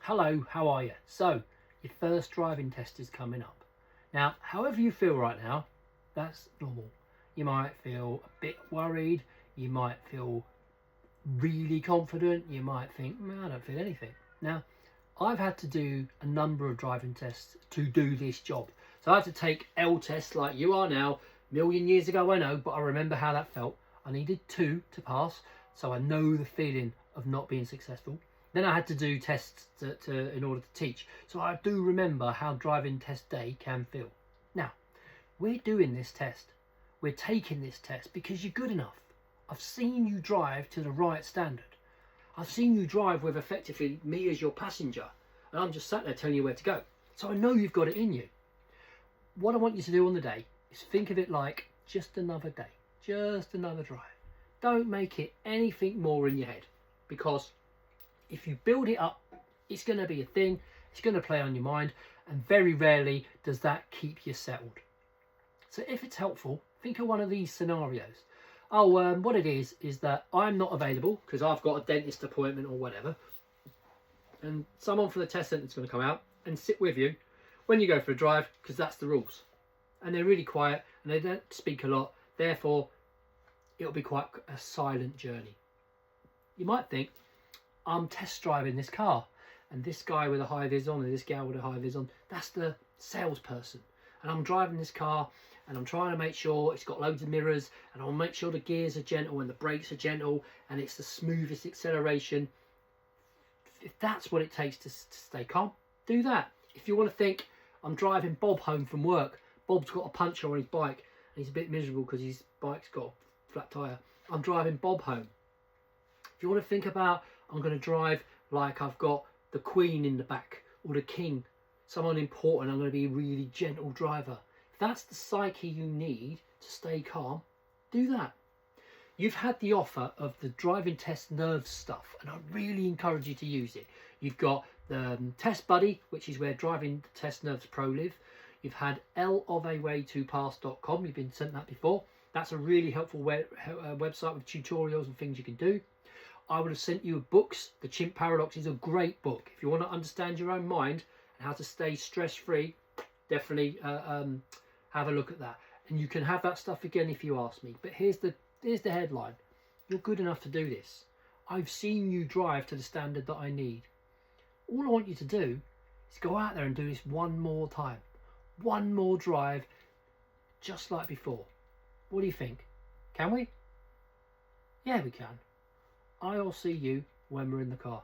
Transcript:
Hello, how are you? So, your first driving test is coming up. Now, however you feel right now, that's normal. You might feel a bit worried, you might feel really confident, you might think, I don't feel anything. Now, I've had to do a number of driving tests to do this job. So I had to take L tests like you are now. A million years ago, I know, but I remember how that felt. I needed 2 to pass, so I know the feeling of not being successful. Then I had to do tests in order to teach. So I do remember how driving test day can feel. Now, we're doing this test. We're taking this test because you're good enough. I've seen you drive to the right standard. I've seen you drive with effectively me as your passenger, and I'm just sat there telling you where to go. So I know you've got it in you. What I want you to do on the day is think of it like just another day, just another drive. Don't make it anything more in your head, because if you build it up, it's going to be a thing, it's going to play on your mind, and very rarely does that keep you settled. So if it's helpful, think of one of these scenarios. What it is that I'm not available because I've got a dentist appointment or whatever, and someone from the test centre is going to come out and sit with you when you go for a drive, because that's the rules. And they're really quiet and they don't speak a lot, therefore it'll be quite a silent journey. You might think, I'm test driving this car, and this guy with a high vis on and this gal with a high vis on, that's the salesperson, and I'm driving this car and I'm trying to make sure it's got loads of mirrors, and I'll make sure the gears are gentle and the brakes are gentle and it's the smoothest acceleration. If that's what it takes to stay calm, do that. If you want to think, I'm driving Bob home from work, Bob's got a puncture on his bike and he's a bit miserable because his bike's got a flat tyre, I'm driving Bob home. If you want to think about, I'm going to drive like I've got the Queen in the back or the King, someone important, I'm going to be a really gentle driver. If that's the psyche you need to stay calm, do that. You've had the offer of the driving test nerves stuff, and I really encourage you to use it. You've got the Test Buddy, which is where Driving Test Nerves Pro live. You've had lofawaytopass.com. You've been sent that before. That's a really helpful website with tutorials and things you can do. I would have sent you books. The Chimp Paradox is a great book. If you want to understand your own mind and how to stay stress-free, definitely have a look at that. And you can have that stuff again if you ask me. But here's the headline. You're good enough to do this. I've seen you drive to the standard that I need. All I want you to do is go out there and do this one more time. One more drive, just like before. What do you think? Can we? Yeah, we can. I'll see you when we're in the car.